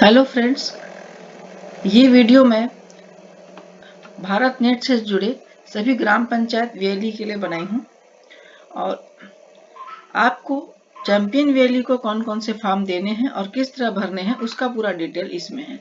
Hello friends, ये video मैं Bharat net से जुड़े सभी ग्राम पंचायत वैली के लिए बनाई हूँ और आपको चैंपियन वैली को कौन कौन से फॉर्म देने हैं और किस तरह भरने हैं उसका पूरा डिटेल इसमें है।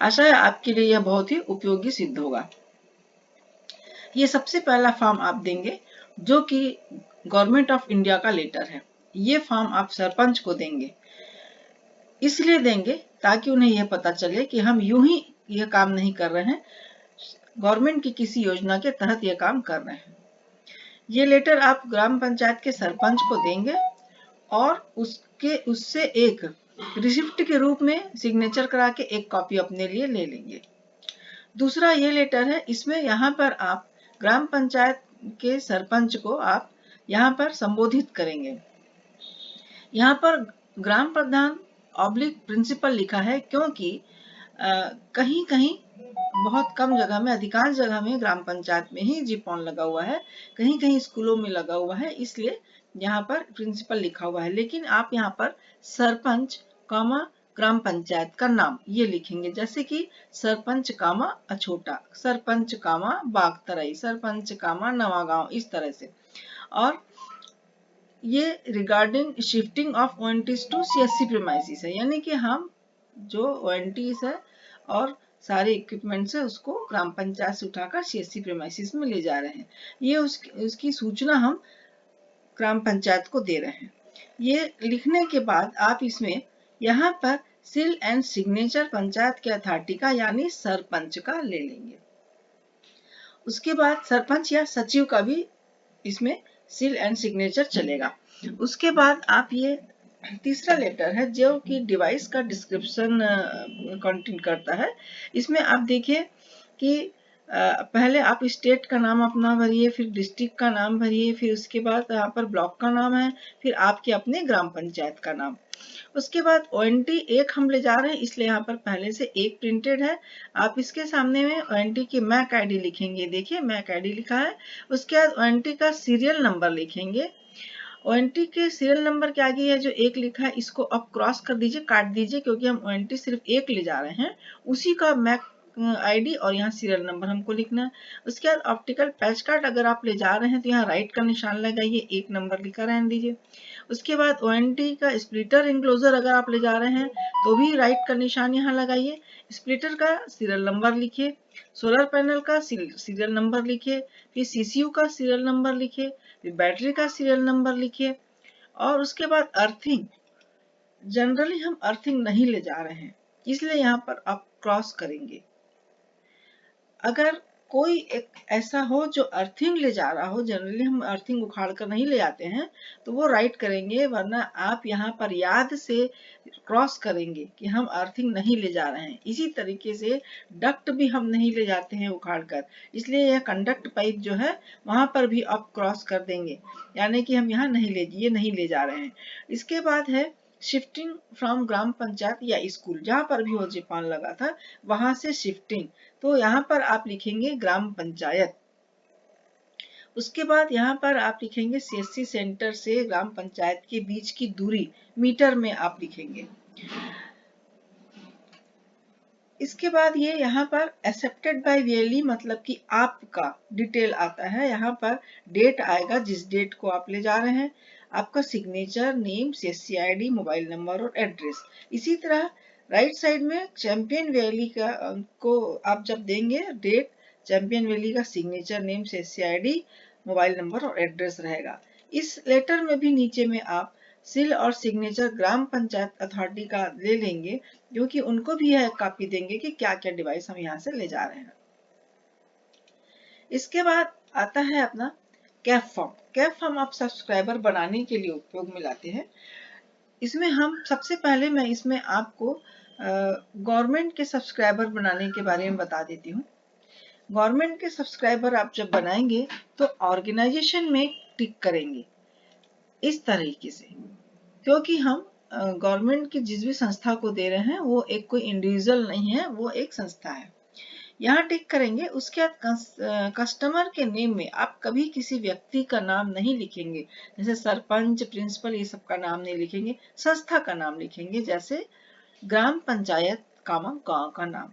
आशा है आपके लिए यह बहुत ही उपयोगी सिद्ध होगा। ये सबसे पहला फॉर्म आप देंगे जो कि गवर्नमेंट ऑफ इंडिया का लेटर है। ये फॉर्म आप सरपंच को देंगे, इसलिए देंगे ताकि उन्हें यह पता चले कि हम यूं ही यह काम नहीं कर रहे हैं, गवर्नमेंट की किसी योजना के तहत यह काम कर रहे हैं। ये लेटर आप ग्राम पंचायत के सरपंच को देंगे और उससे एक रिसिप्ट के रूप में सिग्नेचर करा के एक कॉपी अपने लिए ले लेंगे। दूसरा ये लेटर है, इसमें यहाँ पर आप ग्राम पंचायत के सरपंच को आप यहाँ पर संबोधित करेंगे। यहाँ पर ग्राम प्रधान ऑब्लिक प्रिंसिपल लिखा है क्योंकि कहीं कहीं बहुत कम जगह में, अधिकांश जगह में ग्राम पंचायत में ही जीपॉन लगा हुआ है, कहीं कहीं स्कूलों में लगा हुआ है, इसलिए यहाँ पर प्रिंसिपल लिखा हुआ है। लेकिन आप यहाँ पर सरपंच कामा ग्राम पंचायत का नाम ये लिखेंगे, जैसे कि सरपंच कामा अछोटा, सरपंच कामा बागतराई, सरपंच कामा नवागांव, इस तरह से। और ये regarding shifting of ONTs to CSC premises है, यानी कि हम जो ओएनटीज है और सारे इक्विपमेंट्स है उसको ग्राम पंचायत से उठाकर सीएससी प्रीमाइसिस में ले जा रहे हैं। ये उसकी सूचना हम ग्राम पंचायत को दे रहे हैं। ये लिखने के बाद आप इसमें यहाँ पर सील एंड सिग्नेचर पंचायत के अथॉरिटी का यानी सरपंच का ले लेंगे। उसके बाद सरपंच या सचिव का भी इसमें सील एंड सिग्नेचर चलेगा। उसके बाद आप ये तीसरा लेटर है जो कि डिवाइस का डिस्क्रिप्शन कंटेन करता है। इसमें आप देखिए कि पहले आप स्टेट का नाम अपना भरिए, फिर डिस्ट्रिक्ट का नाम भरिए, फिर उसके बाद यहाँ पर ब्लॉक का नाम है, फिर आपके अपने ग्राम पंचायत का नाम। उसके बाद ओएनटी एक हम ले जा रहे हैं, इसलिए यहाँ पर पहले से एक प्रिंटेड है। आप इसके सामने में ओएनटी की मैक आईडी लिखेंगे, देखिए मैक आईडी लिखा है। उसके बाद ओएनटी का सीरियल नंबर लिखेंगे। ओएनटी के सीरियल नंबर के आगे ये जो एक लिखा है इसको आप क्रॉस कर दीजिए, काट दीजिए, क्योंकि हम ओएनटी सिर्फ एक ले जा रहे हैं, उसी का मैक आईडी और यहाँ सीरियल नंबर हमको लिखना है। उसके बाद ऑप्टिकल पैच कार्ड अगर आप ले जा रहे हैं तो यहाँ राइट का निशान लगाइए, एक नंबर लिखा रहने दीजिए। उसके बाद ओएनटी का स्प्लिटर इंक्लोजर अगर आप ले जा रहे हैं तो भी राइट का निशान यहाँ लगाइए, स्प्लिटर का सीरियल नंबर लिखिए, सोलर पैनल का सीरियल नंबर लिखिए, फिर सीसीयू का सीरियल नंबर लिखिए, फिर बैटरी का सीरियल नंबर लिखिए। और उसके बाद अर्थिंग, जनरली हम अर्थिंग नहीं ले जा रहे हैं, इसलिए यहाँ पर आप क्रॉस करेंगे। अगर कोई एक ऐसा हो जो अर्थिंग ले जा रहा हो, जनरली हम अर्थिंग उखाड़ कर नहीं ले जाते हैं, तो वो राइट करेंगे, वरना आप यहाँ पर याद से क्रॉस करेंगे कि हम अर्थिंग नहीं ले जा रहे हैं। इसी तरीके से डक्ट भी हम नहीं ले जाते हैं उखाड़ कर, इसलिए यह कंडक्ट पाइप जो है वहां पर भी आप क्रॉस कर देंगे, यानी कि हम यहाँ नहीं ले जा रहे हैं। इसके बाद है शिफ्टिंग फ्रॉम ग्राम पंचायत या स्कूल, जहां पर भी वो जीपान लगा था वहां से शिफ्टिंग, तो यहाँ पर आप लिखेंगे ग्राम पंचायत। उसके बाद यहाँ पर आप लिखेंगे सीएससी सेंटर से ग्राम पंचायत के बीच की दूरी मीटर में आप लिखेंगे। इसके बाद ये यहाँ पर एक्सेप्टेड बाय वैली, मतलब कि आपका डिटेल आता है, यहाँ पर डेट आएगा जिस डेट को आप ले जा रहे हैं, आपका signature, name, CSC ID, mobile number और एड्रेस। इसी तरह राइट साइड में चैंपियन वैली का को आप जब देंगे डेट, चैंपियन वैली का signature, name, CSC ID, mobile number और एड्रेस रहेगा। इस लेटर में भी नीचे में आप सील और सिग्नेचर ग्राम पंचायत अथॉरिटी का ले लेंगे, क्योंकि उनको भी यह कॉपी देंगे कि क्या क्या डिवाइस हम यहाँ से ले जा रहे हैं। इसके बाद आता है अपना कैप फॉर्म। कैप फॉर्म आप सब्सक्राइबर बनाने के लिए उपयोग में लाते हैं। इसमें हम सबसे पहले मैं इसमें आपको गवर्नमेंट के सब्सक्राइबर बनाने के बारे में बता देती हूँ। गवर्नमेंट के सब्सक्राइबर आप जब बनाएंगे तो ऑर्गेनाइजेशन में टिक करेंगे इस तरीके से, क्योंकि हम गवर्नमेंट की जिस भी संस्था को दे रहे हैं वो एक कोई इंडिविजुअल नहीं है, वो एक संस्था है। यहाँ टिक करेंगे। उसके बाद कस्टमर के नेम में आप कभी किसी व्यक्ति का नाम नहीं लिखेंगे, जैसे सरपंच, प्रिंसिपल, ये सब का नाम नहीं लिखेंगे, संस्था का नाम लिखेंगे। जैसे ग्राम पंचायत गांव का नाम,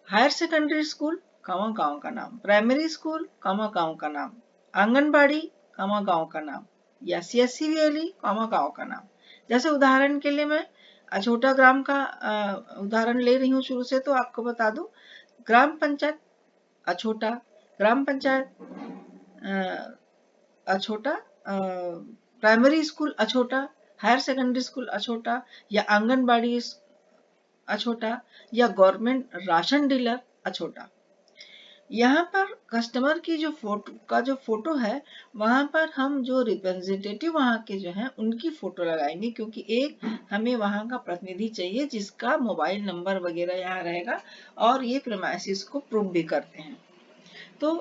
हायर सेकेंडरी स्कूल गांव का नाम, प्राइमरी स्कूल गांव का नाम, आंगनबाड़ी गांव का नाम, या CSC वैली गांव का नाम। जैसे उदाहरण के लिए मैं अछोटा ग्राम का उदाहरण ले रही हूँ शुरू से, तो आपको बता दूं gram panchayat Achhota, gram panchayat Achhota, primary school Achhota, higher secondary school Achhota, या आंगनबाड़ी अछोटा, या गवर्नमेंट राशन डीलर अछोटा। यहाँ पर कस्टमर की जो फोटो है, वहां पर हम जो रिप्रेजेंटेटिव वहां के जो है उनकी फोटो लगाएंगे, क्योंकि एक हमें वहां का प्रतिनिधि चाहिए जिसका मोबाइल नंबर वगैरह यहाँ रहेगा, और ये प्रेमाइसिस को प्रूव भी करते हैं। तो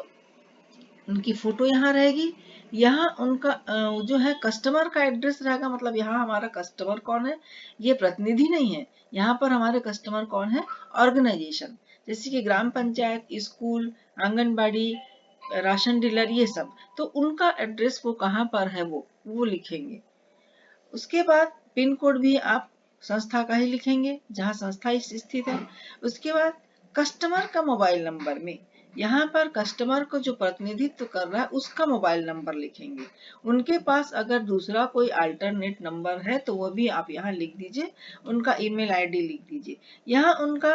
उनकी फोटो यहाँ रहेगी। यहाँ उनका जो है कस्टमर का एड्रेस रहेगा, मतलब यहाँ हमारा कस्टमर कौन है, ये प्रतिनिधि नहीं है। यहाँ पर हमारे कस्टमर कौन है, ऑर्गेनाइजेशन, जैसे कि ग्राम panchayat, school, anganwadi, ration dealer, ये सब। तो उनका एड्रेस वो कहाँ पर है वो लिखेंगे। उसके बाद पिन कोड भी आप संस्था का ही लिखेंगे, जहाँ संस्था स्थित है। उसके बाद कस्टमर का मोबाइल नंबर में यहाँ पर कस्टमर को जो प्रतिनिधित्व कर रहा है उसका मोबाइल नंबर लिखेंगे। उनके पास अगर दूसरा कोई अल्टरनेट नंबर है तो वो भी आप यहाँ लिख दीजिए। उनका ईमेल आईडी लिख दीजिए। यहाँ उनका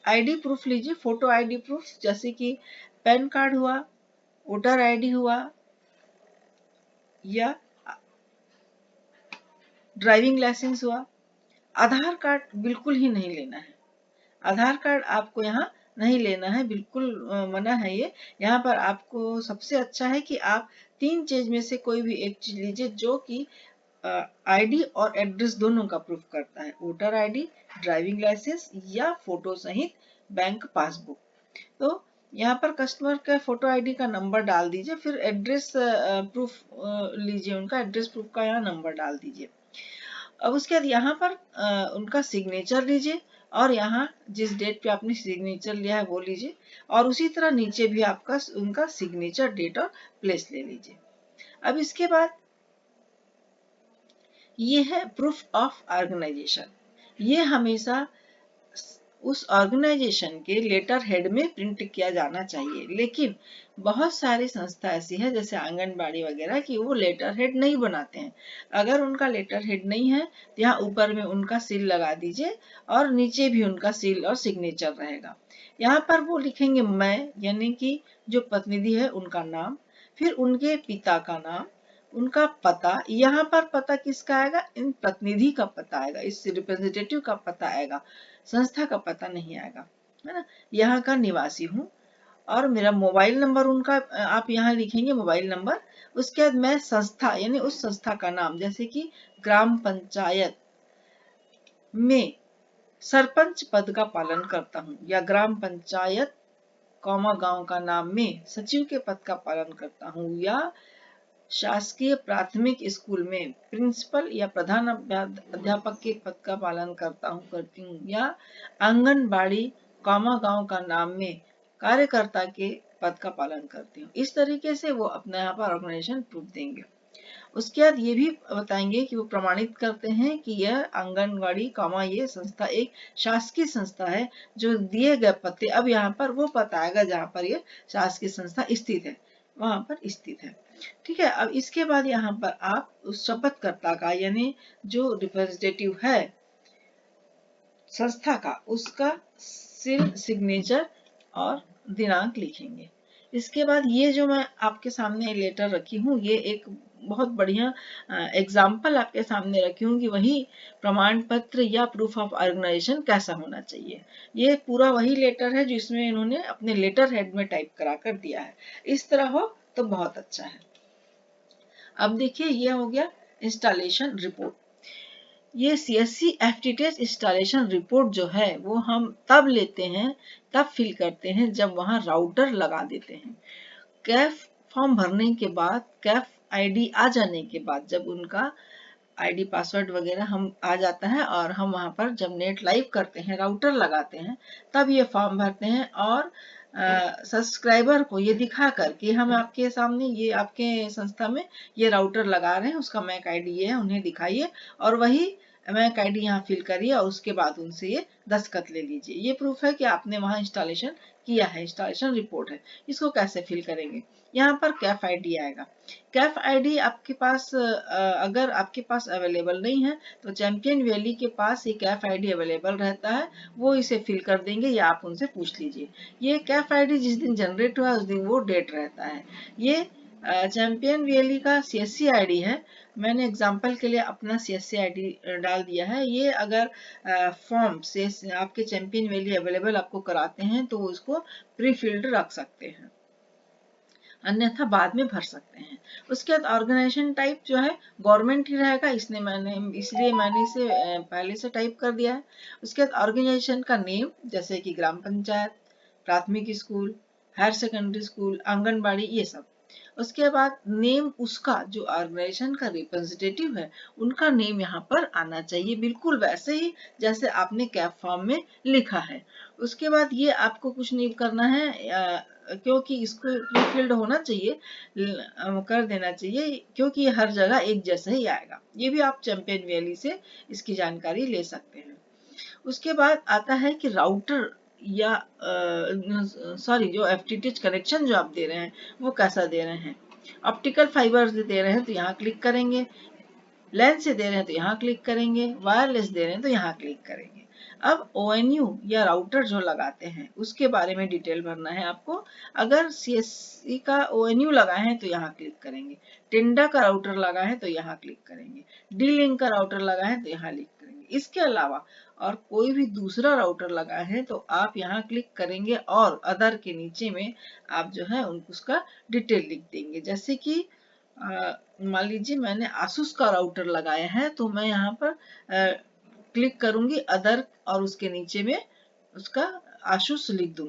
आईडी प्रूफ लीजिए, फोटो आईडी प्रूफ, जैसे कि पैन कार्ड हुआ, वोटर आईडी हुआ, या ड्राइविंग लाइसेंस हुआ। आधार कार्ड बिल्कुल ही नहीं लेना है। आधार कार्ड आपको यहाँ नहीं लेना है, बिल्कुल मना है ये। यहाँ पर आपको सबसे अच्छा है कि आप 3 चीज में से कोई भी एक चीज लीजिए जो कि आईडी और एड्रेस दोनों का प्रूफ करता है। वोटर आईडी, ड्राइविंग लाइसेंस, या फोटो सहित बैंक पासबुक। तो यहाँ पर कस्टमर का फोटो आईडी का नंबर डाल दीजिए, फिर एड्रेस प्रूफ लीजिए, उनका एड्रेस प्रूफ का यहाँ नंबर डाल दीजिए। अब उसके बाद यहाँ पर उनका सिग्नेचर लीजिए, और यहाँ जिस डेट पे आपने सिग्नेचर लिया है वो लीजिए, और उसी तरह नीचे भी आपका उनका सिग्नेचर डेट और प्लेस ले लीजिए। अब इसके बाद ये है प्रूफ ऑफ ऑर्गेनाइजेशन। ये हमेशा उस ऑर्गेनाइजेशन के लेटर हेड में प्रिंट किया जाना चाहिए। लेकिन बहुत सारी संस्था ऐसी है जैसे आंगनबाड़ी वगैरह की वो लेटर हेड नहीं बनाते हैं। अगर उनका लेटर हेड नहीं है तो यहाँ ऊपर में उनका सील लगा दीजिए, और नीचे भी उनका सील और सिग्नेचर रहेगा। यहाँ पर वो लिखेंगे मैं, यानी कि जो प्रतिनिधि है उनका नाम, फिर उनके पिता का नाम, उनका पता। यहाँ पर पता किसका आएगा, इन प्रतिनिधि का पता आएगा, इस रिप्रेजेंटेटिव का पता आएगा, संस्था का पता नहीं आएगा, है ना। यहाँ का निवासी हूँ, और मेरा मोबाइल नंबर उनका आप यहाँ लिखेंगे मोबाइल नंबर। उसके बाद मैं संस्था यानी उस संस्था का नाम, जैसे कि ग्राम पंचायत में सरपंच पद का पालन करता हूँ, या ग्राम पंचायत गांव का नाम में सचिव के पद का पालन करता हूँ, या शासकीय प्राथमिक स्कूल में प्रिंसिपल या प्रधान अध्यापक के पद का पालन करती हूँ, या आंगनबाड़ी गांव का नाम में कार्यकर्ता के पद का पालन करती हूँ। इस तरीके से वो अपना यहाँ पर ऑर्गेनाइजेशन प्रूफ देंगे। उसके बाद ये भी बताएंगे कि वो प्रमाणित करते हैं कि यह आंगनबाड़ी ये संस्था एक शासकीय संस्था है, जो दिए गए पते, अब यहाँ पर वो पता आएगा जहाँ पर ये शासकीय संस्था स्थित है, वहां पर स्थित है। ठीक है। अब इसके बाद यहाँ पर आप उस शपथकर्ता का यानी जो रिप्रेजेंटेटिव है संस्था का, उसका सील, सिग्नेचर और दिनांक लिखेंगे। इसके बाद ये जो मैं आपके सामने लेटर रखी हूँ, ये एक बहुत बढ़िया एग्जाम्पल आपके सामने रखी हूँ कि वही प्रमाण पत्र या प्रूफ ऑफ ऑर्गेनाइजेशन कैसा होना चाहिए। ये पूरा वही लेटर है जिसमें इन्होंने अपने लेटर हेड में टाइप करा कर दिया है। इस तरह हो तो बहुत अच्छा है। अब देखिए ये हो गया इंस्टॉलेशन रिपोर्ट। ये CSC FTTH इंस्टॉलेशन रिपोर्ट जो है वो हम तब लेते हैं, तब फिल करते हैं जब वहां राउटर लगा देते हैं। कैफ फॉर्म भरने के बाद, कैफ आईडी आ जाने के बाद, जब उनका आईडी पासवर्ड वगैरह हम आ जाता है और हम वहां पर जब नेट लाइव करते हैं, राउटर लगाते हैं, तब ये फॉर्म भरते हैं, और सब्सक्राइबर को ये दिखा कर कि हम आपके सामने ये आपके संस्था में ये राउटर लगा रहे हैं, उसका मैक आईडी ये है, उन्हें दिखाइए, और वही मैक आईडी यहाँ फिल करिए और उसके बाद उनसे ये दस्तखत ले लीजिए। ये प्रूफ है कि आपने वहाँ इंस्टॉलेशन किया है, इंस्टॉलेशन रिपोर्ट है। इसको कैसे फिल करेंगे? यहाँ पर कैफ आईडी आएगा। कैफ आईडी आपके पास अगर आपके पास अवेलेबल नहीं है तो चैंपियन वैली के पास ये कैफ आईडी अवेलेबल रहता है, वो इसे फिल कर देंगे या आप उनसे पूछ लीजिए। ये कैफ आईडी जिस दिन जनरेट हुआ उस दिन वो डेट रहता है। ये चैंपियन वैली का सीएससी आईडी है। मैंने एग्जांपल के लिए अपना सीएससी आईडी डाल दिया है। ये अगर फॉर्म से आपके चैंपियन वैली अवेलेबल आपको कराते हैं तो वो इसको प्री फिल्ड रख सकते हैं, अन्यथा बाद में भर सकते हैं। उसके बाद ऑर्गेनाइजेशन टाइप जो है गवर्नमेंट ही रहेगा, इसलिए मैंने इसे पहले से टाइप कर दिया है। उसके बाद ऑर्गेनाइजेशन का नेम, जैसे कि ग्राम पंचायत, प्राथमिक school, higher secondary school, anganwadi, ये सब। उसके बाद नेम उसका जो ऑर्गेनाइजेशन का रिप्रेजेंटेटिव है उनका नेम यहाँ पर आना चाहिए, बिल्कुल वैसे ही जैसे आपने कैप फॉर्म में लिखा है। उसके बाद ये आपको कुछ नहीं करना है, क्योंकि इसको प्रीफिल्ड होना चाहिए, कर देना चाहिए, क्योंकि हर जगह एक जैसा ही आएगा। ये भी आप चैंपियन वैली से इसकी जानकारी ले सकते हैं। उसके बाद आता है कि राउटर या सॉरी जो एफटीटीएच कनेक्शन जो आप दे रहे हैं वो कैसा दे रहे हैं। ऑप्टिकल फाइबर से दे रहे हैं तो यहाँ क्लिक करेंगे, लेंस से दे रहे हैं तो यहाँ क्लिक करेंगे, वायरलेस दे रहे हैं तो यहाँ क्लिक करेंगे। अब ONU या राउटर जो लगाते हैं उसके बारे में डिटेल भरना है आपको। अगर CSC का ONU लगाए हैं तो यहाँ क्लिक करेंगे, टेंडा का राउटर लगा है तो यहाँ क्लिक करेंगे, D-Link का राउटर लगा है तो यहाँ क्लिक करेंगे। इसके अलावा और कोई भी दूसरा राउटर लगा है तो आप यहाँ क्लिक करेंगे और अदर के नीचे में आप जो है उसका डिटेल लिख देंगे। जैसे कि मान लीजिए मैंने आसूस का राउटर लगाया है तो मैं यहाँ पर क्लिक करूंगी अदर और उसके नीचे में उसका आसूस लिख दूंगी।